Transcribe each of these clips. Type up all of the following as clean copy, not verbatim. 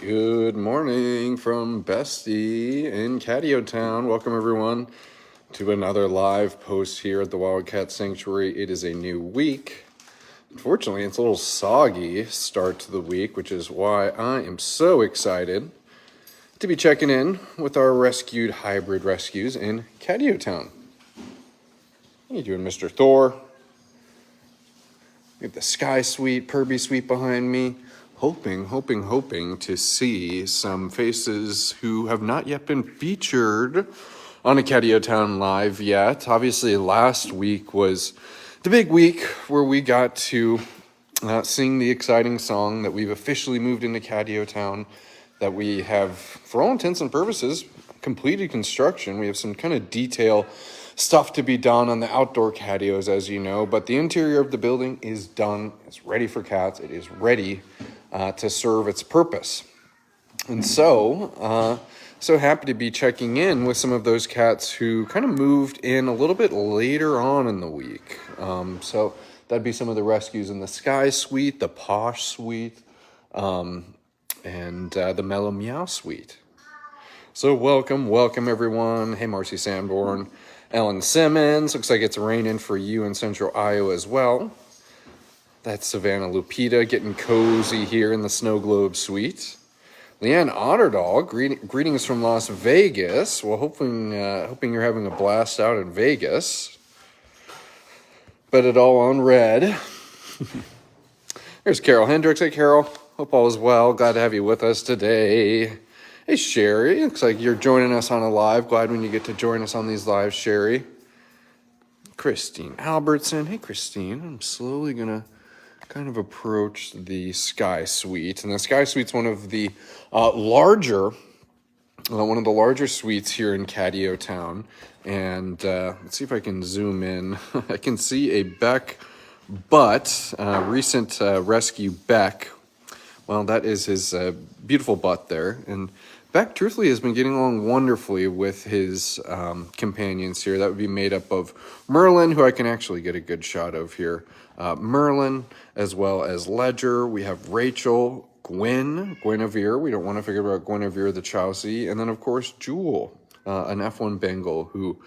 Good morning from Bestie in Catio Town. Welcome everyone to another live post here at the Wildcat Sanctuary. It is a new week. Unfortunately, it's a little soggy start to the week, which is why I am so excited to be checking in with our rescued hybrid rescues in Catio Town. How you doing, Mr. Thor? We have the Sky Suite, Purby Suite behind me. Hoping to see some faces who have not yet been featured on a Catio Town Live yet. Obviously, last week was the big week where we got to sing the exciting song that we've officially moved into Catio Town, that we have, for all intents and purposes, completed construction. We have some kind of detail stuff to be done on the outdoor catios, as you know, but the interior of the building is done. It's ready for cats. It is ready to serve its purpose. And so happy to be checking in with some of those cats who kind of moved in a little bit later on in the week. So that'd be some of the rescues in the Sky Suite, the Posh Suite, and the Mellow Meow Suite. So welcome everyone. Hey, Marcy Sanborn, Ellen Simmons. Looks like it's raining for you in central Iowa as well. That's Savannah Lupita getting cozy here in the Snow Globe Suite. Leanne Otterdahl, greetings from Las Vegas. Well, hoping you're having a blast out in Vegas. Bet it all on red. There's Carol Hendricks. Hey, Carol. Hope all is well. Glad to have you with us today. Hey, Sherry. Looks like you're joining us on a live. Glad when you get to join us on these lives, Sherry. Christine Albertson. Hey, Christine. I'm slowly going to kind of approach the Sky Suite. And the Sky Suite's one of the larger suites here in Catio Town. And let's see if I can zoom in. I can see a Beck butt, recent rescue Beck. Well, that is his beautiful butt there. And Beck, truthfully, has been getting along wonderfully with his companions here. That would be made up of Merlin, who I can actually get a good shot of here. Merlin, as well as Ledger. We have Rachel, Guinevere. We don't want to forget about Guinevere the Chowsy. And then, of course, Jewel, an F1 Bengal, who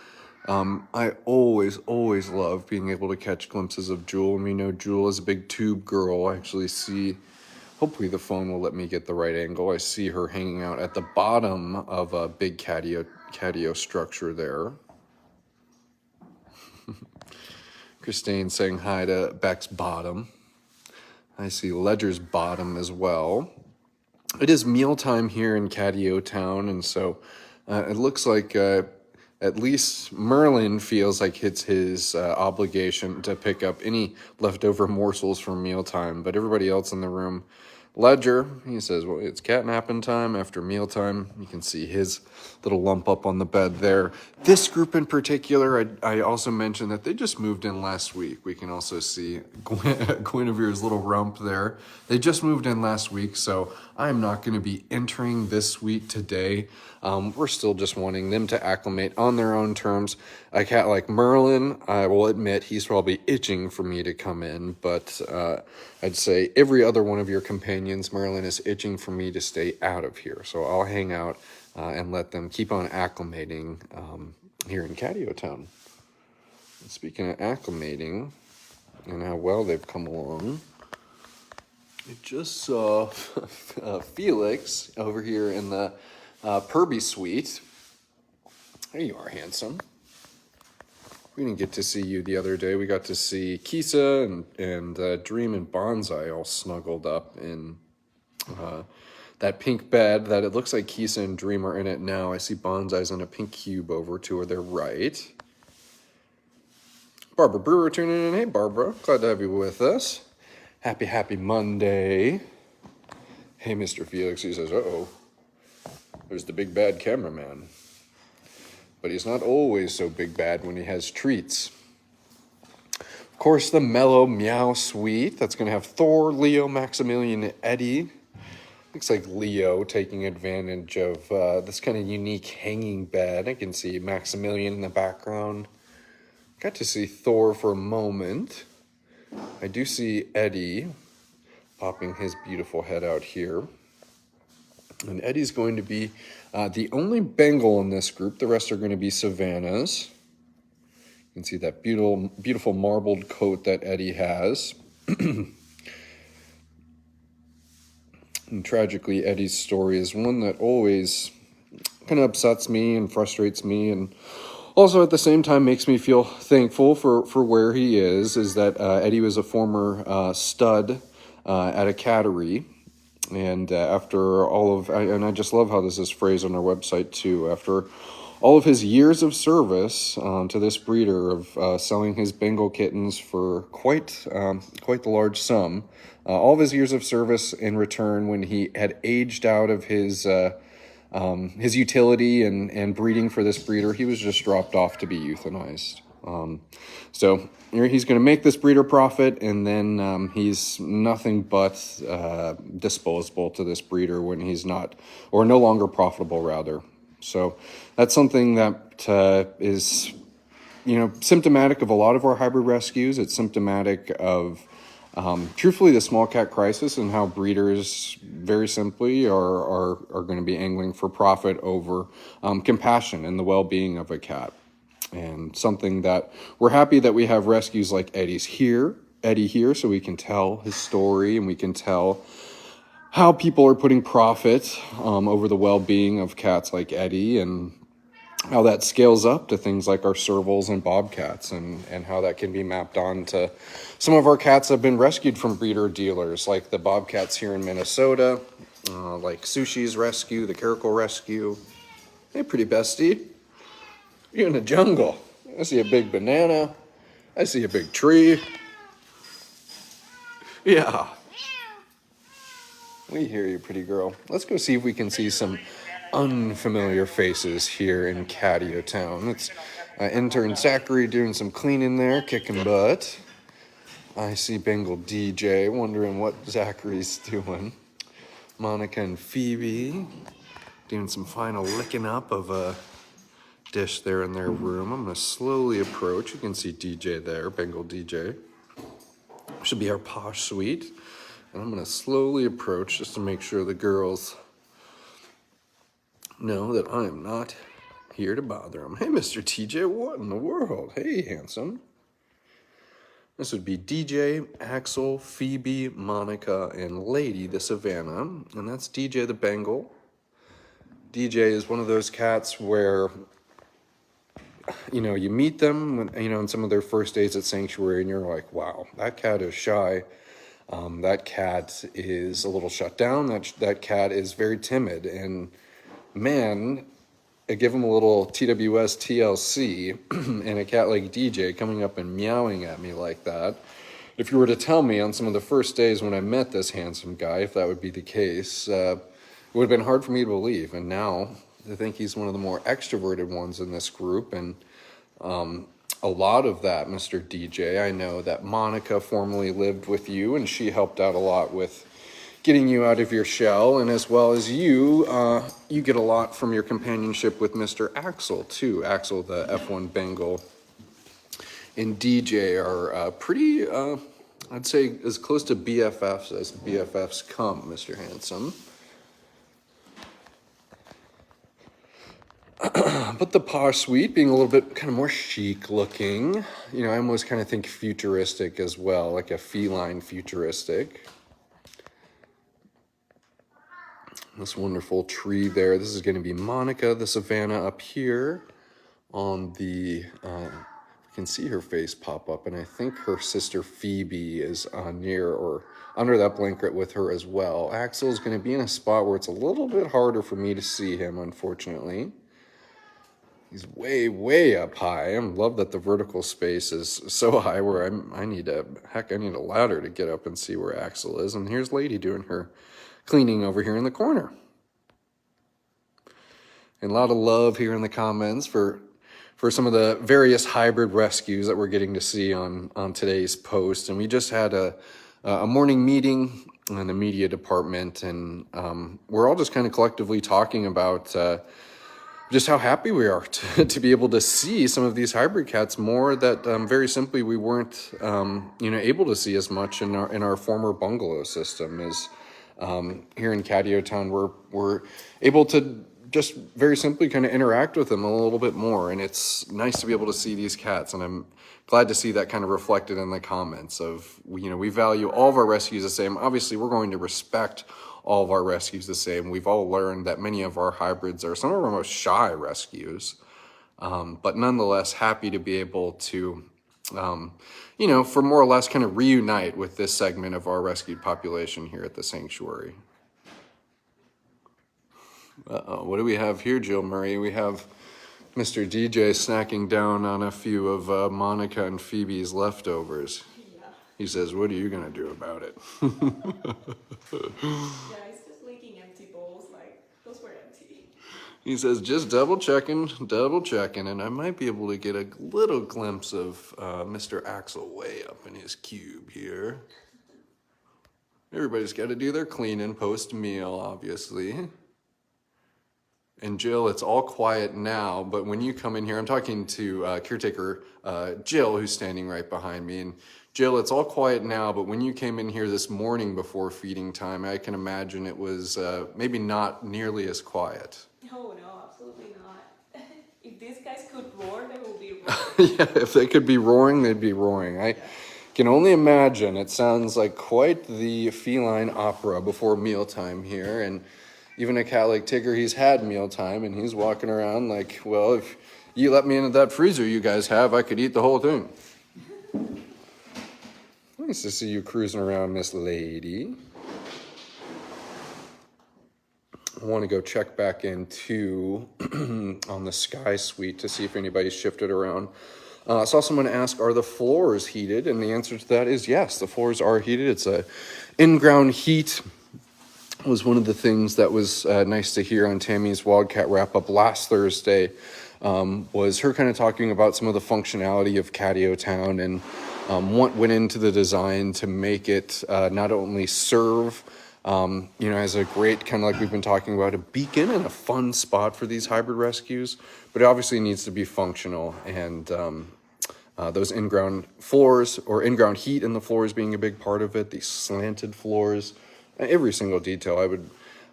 I always love being able to catch glimpses of Jewel. And we know Jewel is a big tube girl. I actually see... Hopefully the phone will let me get the right angle. I see her hanging out at the bottom of a big catio structure there. Christine saying hi to Beck's bottom. I see Ledger's bottom as well. It is mealtime here in Catio Town, and so it looks like at least Merlin feels like it's his obligation to pick up any leftover morsels from mealtime, but everybody else in the room... Ledger, he says, well, it's catnapping time after mealtime. You can see his little lump up on the bed there. This group in particular, I also mentioned that they just moved in last week. We can also see Guinevere's little rump there. They just moved in last week, so I'm not going to be entering this suite today. We're still just wanting them to acclimate on their own terms. A cat like Merlin, I will admit, he's probably itching for me to come in, but I'd say every other one of your companions, Merlin is itching for me to stay out of here. So I'll hang out and let them keep on acclimating here in Catio Town. And speaking of acclimating and how well they've come along, I just saw Felix over here in the Purby Suite. There you are, handsome. We didn't get to see you the other day. We got to see Kisa and Dream and Bonsai all snuggled up in that pink bed that it looks like Kisa and Dream are in it now. I see Bonsai's in a pink cube over to their right. Barbara Brewer tuning in. Hey, Barbara. Glad to have you with us. Happy Monday. Hey, Mr. Felix. He says, uh-oh. There's the big bad cameraman. But he's not always so big bad when he has treats. Of course, the Mellow Meow Suite. That's going to have Thor, Leo, Maximilian, and Eddie. Looks like Leo taking advantage of this kind of unique hanging bed. I can see Maximilian in the background. Got to see Thor for a moment. I do see Eddie popping his beautiful head out here. And Eddie's going to be the only Bengal in this group. The rest are going to be Savannahs. You can see that beautiful marbled coat that Eddie has. And tragically, Eddie's story is one that always kind of upsets me and frustrates me, and also at the same time makes me feel thankful for where he is that Eddie was a former stud at a cattery. And after all of, and I just love how this is phrased on our website too, after all of his years of service to this breeder of selling his Bengal kittens for quite the large sum, all of his years of service in return, when he had aged out of his utility and breeding for this breeder, he was just dropped off to be euthanized. So he's going to make this breeder profit, and then he's nothing but disposable to this breeder when he's not, or no longer profitable, rather. So that's something that is, symptomatic of a lot of our hybrid rescues. It's symptomatic of, truthfully, the small cat crisis, and how breeders, very simply, are going to be angling for profit over compassion and the well-being of a cat. And something that we're happy that we have rescues like Eddie here, so we can tell his story, and we can tell how people are putting profit over the well-being of cats like Eddie, and how that scales up to things like our servals and bobcats, and how that can be mapped on to some of our cats that have been rescued from breeder dealers, like the bobcats here in Minnesota, like Sushi's rescue, the Caracal rescue. Hey, pretty bestie. You're in the jungle. I see a big banana. I see a big tree. Yeah. We hear you, pretty girl. Let's go see if we can see some unfamiliar faces here in Catio Town. It's intern Zachary doing some cleaning there, kicking butt. I see Bengal DJ, wondering what Zachary's doing. Monica and Phoebe doing some final licking up of a dish there in their room. I'm going to slowly approach. You can see DJ there, Bengal DJ. Should be our posh suite. And I'm going to slowly approach just to make sure the girls know that I am not here to bother them. Hey, Mr. TJ, what in the world? Hey, handsome. This would be DJ, Axel, Phoebe, Monica, and Lady, the Savannah. And that's DJ the Bengal. DJ is one of those cats where, you meet them, when, in some of their first days at Sanctuary, and you're like, wow, that cat is shy. That cat is a little shut down. That cat is very timid. And man, I give him a little TWS TLC, and a cat like DJ coming up and meowing at me like that. If you were to tell me on some of the first days when I met this handsome guy, if that would be the case, it would have been hard for me to believe. And now I think he's one of the more extroverted ones in this group. And a lot of that, Mr. DJ, I know that Monica formerly lived with you, and she helped out a lot with getting you out of your shell, and as well as you get a lot from your companionship with Mr. Axel, too. Axel, the F1 Bengal, and DJ are pretty, I'd say, as close to BFFs as BFFs come, Mr. Handsome. But the posh suite being a little bit kind of more chic looking, I almost kind of think futuristic as well, like a feline futuristic. This wonderful tree there. This is going to be Monica, the Savannah, up here on the, you can see her face pop up, and I think her sister Phoebe is near or under that blanket with her as well. Axel's going to be in a spot where it's a little bit harder for me to see him, unfortunately. He's way, way up high. I love that the vertical space is so high where I need a ladder to get up and see where Axel is. And here's Lady doing her cleaning over here in the corner. And a lot of love here in the comments for some of the various hybrid rescues that we're getting to see on today's post. And we just had a morning meeting in the media department, and we're all just kind of collectively talking about just how happy we are to be able to see some of these hybrid cats more that very simply we weren't able to see as much in our former bungalow system. Is here in Catio Town, we're able to just very simply kind of interact with them a little bit more. And it's nice to be able to see these cats. And I'm glad to see that kind of reflected in the comments of, we value all of our rescues the same. Obviously, we're going to respect all of our rescues the same. We've all learned that many of our hybrids are some of our most shy rescues. But nonetheless, happy to be able to, for more or less kind of reunite with this segment of our rescued population here at the sanctuary. What do we have here, Jill Murray? We have Mr. DJ snacking down on a few of Monica and Phoebe's leftovers. Yeah. He says, what are you going to do about it? Yeah, he's just making empty bowls, like, those were empty. He says, just double checking, and I might be able to get a little glimpse of Mr. Axel way up in his cube here. Everybody's got to do their cleaning post-meal, obviously. And Jill, it's all quiet now, but when you come in here, I'm talking to caretaker Jill, who's standing right behind me. And Jill, it's all quiet now, but when you came in here this morning before feeding time, I can imagine it was maybe not nearly as quiet. No, absolutely not. If these guys could roar, they will be roaring. Yeah, if they could be roaring, they'd be roaring. I can only imagine. It sounds like quite the feline opera before mealtime here. And even a cat like Tigger, he's had mealtime, and he's walking around like, well, if you let me into that freezer you guys have, I could eat the whole thing. Nice to see you cruising around, Miss Lady. I want to go check back into on the Sky Suite to see if anybody's shifted around. I saw someone ask, are the floors heated? And the answer to that is yes, the floors are heated. It's a in-ground heat. Was one of the things that was nice to hear on Tammy's Wildcat wrap-up last Thursday, was her kind of talking about some of the functionality of Catio Town and what went into the design to make it not only serve, as a great, kind of like we've been talking about, a beacon and a fun spot for these hybrid rescues, but it obviously needs to be functional. And those in-ground floors, or in-ground heat in the floors being a big part of it, these slanted floors, every single detail.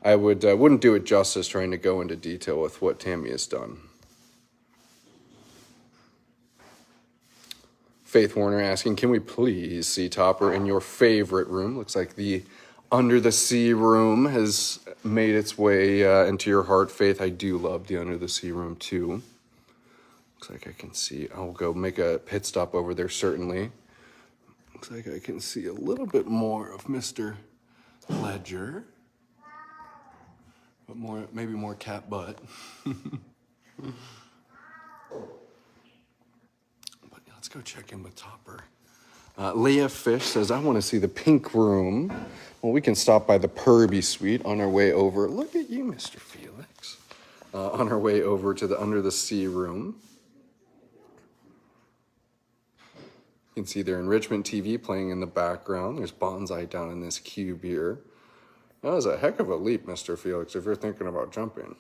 I wouldn't do it justice trying to go into detail with what Tammy has done. Faith Warner asking, can we please see Topper in your favorite room? Looks like the Under the Sea room has made its way into your heart, Faith. I do love the Under the Sea room too. Looks like I can see. I'll go make a pit stop over there, certainly. Looks like I can see a little bit more of Mr. Ledger, but maybe more cat butt. But let's go check in with Topper. Leah Fish says, I want to see the pink room. Well, we can stop by the Purby Suite on our way over. Look at you, Mr. Felix. On our way over to the Under the Sea room. You can see their Enrichment TV playing in the background. There's bonsai down in this cube here. That was a heck of a leap, Mr. Felix, if you're thinking about jumping.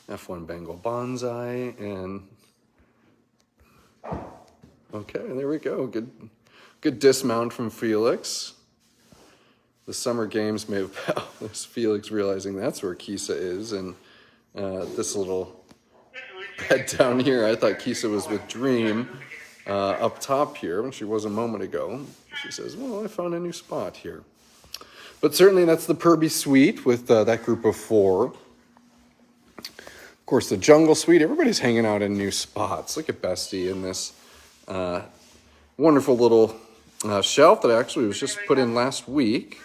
F1 Bengal bonsai, and okay, there we go. Good dismount from Felix. The summer games may have there's Felix realizing that's where Kisa is, and this little bed down here. I thought Kisa was with Dream up top here when she was a moment ago. She says, well, I found a new spot here. But certainly that's the Purby Suite with that group of 4. Of course, the Jungle Suite, everybody's hanging out in new spots. Look at Bestie in this wonderful little shelf that actually was just put in last week.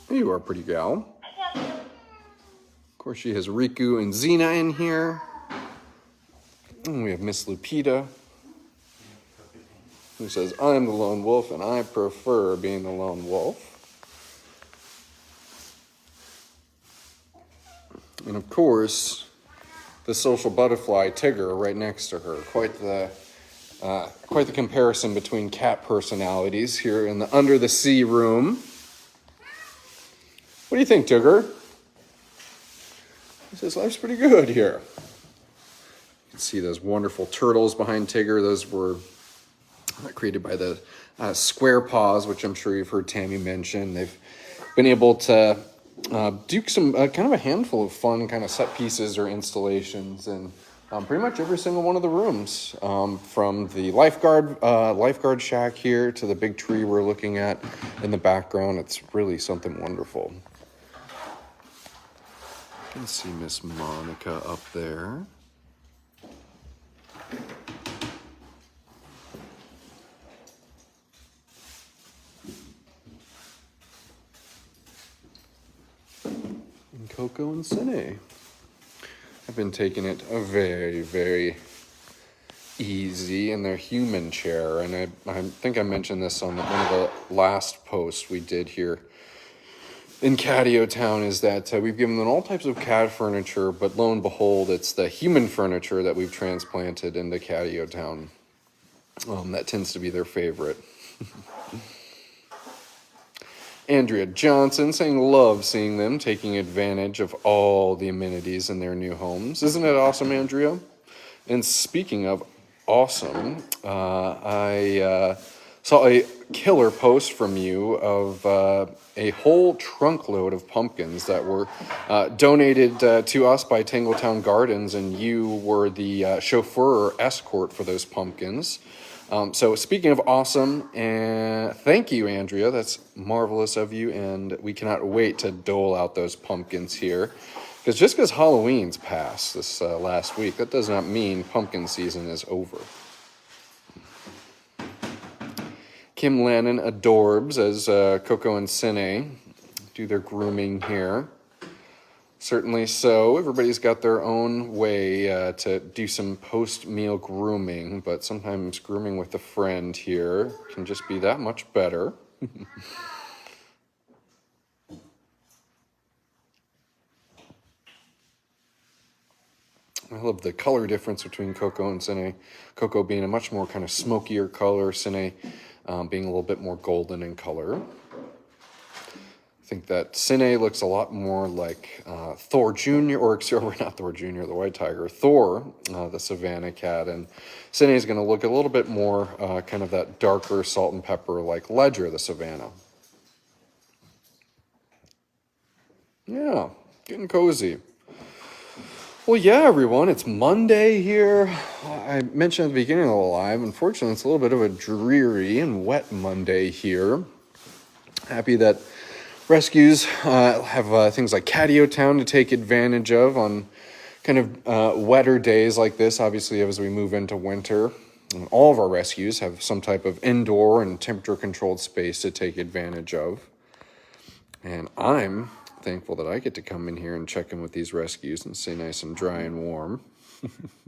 You are a pretty gal. Of course, she has Riku and Xena in here. And we have Miss Lupita, who says, I'm the lone wolf, and I prefer being the lone wolf. And of course, the social butterfly, Tigger, right next to her. Quite the comparison between cat personalities here in the Under the Sea room. What do you think, Tigger? He says, life's pretty good here. You can see those wonderful turtles behind Tigger. Those were created by the Square Paws, which I'm sure you've heard Tammy mention. They've been able to do some kind of a handful of fun kind of set pieces or installations in pretty much every single one of the rooms, from the lifeguard shack here to the big tree we're looking at in the background. It's really something wonderful. You can see Miss Monica up there. Coco and Cine. I've been taking it very, very easy in their human chair, and I think I mentioned this on one of the last posts we did here in Catio Town, is that we've given them all types of cat furniture, but lo and behold, it's the human furniture that we've transplanted into Catio Town. That tends to be their favorite. Andrea Johnson saying, love seeing them taking advantage of all the amenities in their new homes. Isn't it awesome, Andrea? And speaking of awesome, I saw a killer post from you of a whole trunk load of pumpkins that were donated to us by Tangletown Gardens, and you were the chauffeur or escort for those pumpkins. So speaking of awesome, and thank you, Andrea. That's marvelous of you, and we cannot wait to dole out those pumpkins here. Because just because Halloween's passed this last week, that does not mean pumpkin season is over. Kim Lannon adorbs as Coco and Cine do their grooming here. Certainly so. Everybody's got their own way to do some post-meal grooming, but sometimes grooming with a friend here can just be that much better. I love the color difference between Coco and Cine. Coco being a much more kind of smokier color, Cine being a little bit more golden in color. I think that Cine looks a lot more like Thor Jr., or sorry, not Thor Jr., the White Tiger, Thor, the Savannah Cat, and Cine is going to look a little bit more kind of that darker salt and pepper like Ledger, the Savannah. Yeah, getting cozy. Well, yeah, everyone, it's Monday here. I mentioned at the beginning of the live, unfortunately, it's a little bit of a dreary and wet Monday here. Happy that rescues have things like Catio Town to take advantage of on kind of wetter days like this, obviously, as we move into winter. And all of our rescues have some type of indoor and temperature-controlled space to take advantage of. And I'm thankful that I get to come in here and check in with these rescues and stay nice and dry and warm.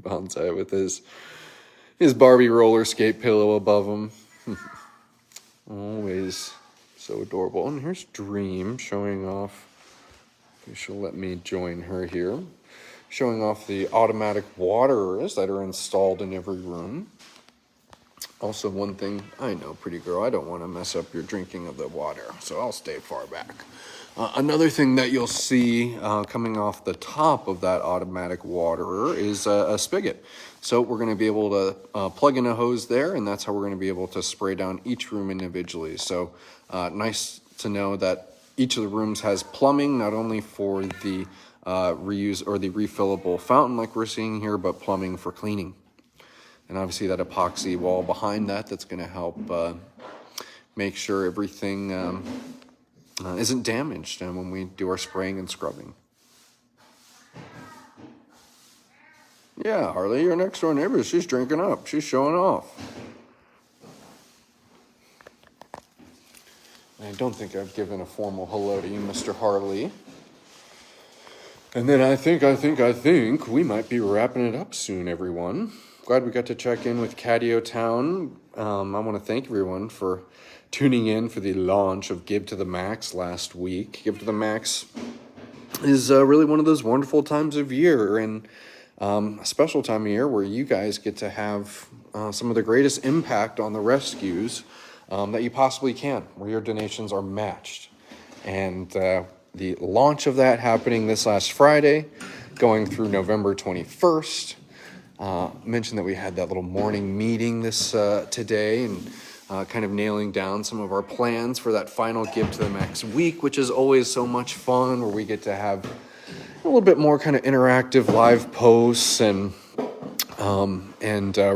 Bonsai with his Barbie roller skate pillow above him. Always so adorable. And here's Dream showing off. She'll let me join her here. Showing off the automatic waterers that are installed in every room. Also, one thing I know, pretty girl, I don't want to mess up your drinking of the water, so I'll stay far back. Another thing that you'll see coming off the top of that automatic waterer is a spigot. So we're going to be able to plug in a hose there, and that's how we're going to be able to spray down each room individually. So nice to know that each of the rooms has plumbing, not only for the reuse or the refillable fountain like we're seeing here, but plumbing for cleaning. And obviously that epoxy wall behind that's going to help make sure everything isn't damaged when we do our spraying and scrubbing. Yeah, Harley, your next door neighbor, she's drinking up. She's showing off. I don't think I've given a formal hello to you, Mr. Harley. And then I think we might be wrapping it up soon, everyone. Glad we got to check in with Catio Town. I want to thank everyone for tuning in for the launch of Give to the Max last week. Give to the Max is really one of those wonderful times of year, and a special time of year where you guys get to have some of the greatest impact on the rescues that you possibly can, where your donations are matched. And the launch of that happening this last Friday, going through November 21st. mention that we had that little morning meeting today, and kind of nailing down some of our plans for that final Give to the Max week, which is always so much fun, where we get to have a little bit more kind of interactive live posts and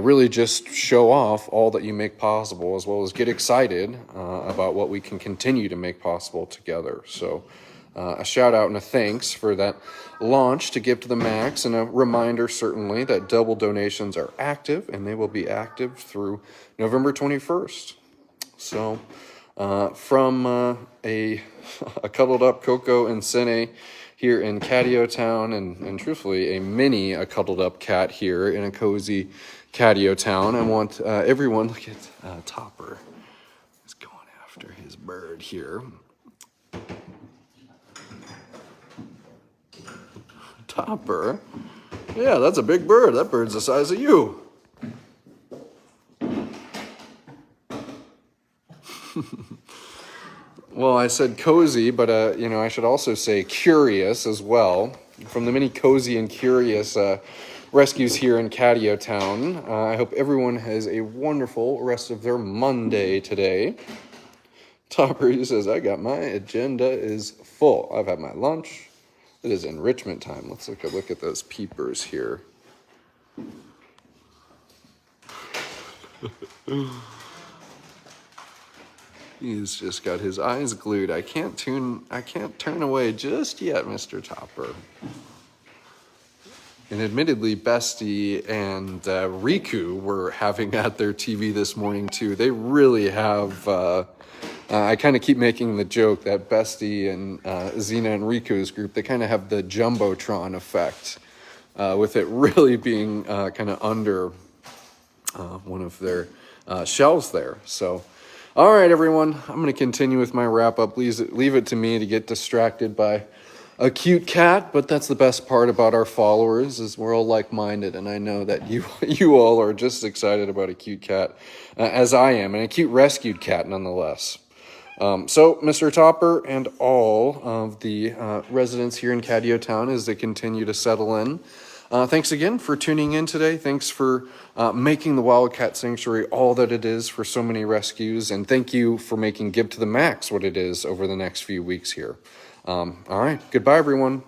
really just show off all that you make possible, as well as get excited about what we can continue to make possible together. So a shout out and a thanks for that launch to Give to the Max, and a reminder certainly that double donations are active, and they will be active through November 21st. So from a cuddled up Coco and Sine here in Catio Town, and truthfully a cuddled up cat here in a cozy Catio Town, I want everyone, look at Topper is going after his bird here. Topper, yeah, that's a big bird. That bird's the size of you. Well, I said cozy, but I should also say curious as well. From the many cozy and curious rescues here in Catio Town, I hope everyone has a wonderful rest of their Monday today. Topper, he says, I got my agenda is full. I've had my lunch. It is enrichment time. Let's look at those peepers here. He's just got his eyes glued. I can't turn away just yet, Mr. Topper. And admittedly, Bestie and Riku were having at their TV this morning too. They really have. I kind of keep making the joke that Bestie and Xena and Riku's group, they kind of have the Jumbotron effect, with it really being kind of under one of their shelves there. So. All right, everyone, I'm going to continue with my wrap-up. Leave it to me to get distracted by a cute cat, but that's the best part about our followers, is we're all like-minded, and I know that you all are just as excited about a cute cat as I am, and a cute rescued cat nonetheless. So, Mr. Topper and all of the residents here in Catio Town, as they continue to settle in, thanks again for tuning in today. Thanks for making the Wildcat Sanctuary all that it is for so many rescues. And thank you for making Give to the Max what it is over the next few weeks here. All right. Goodbye, everyone.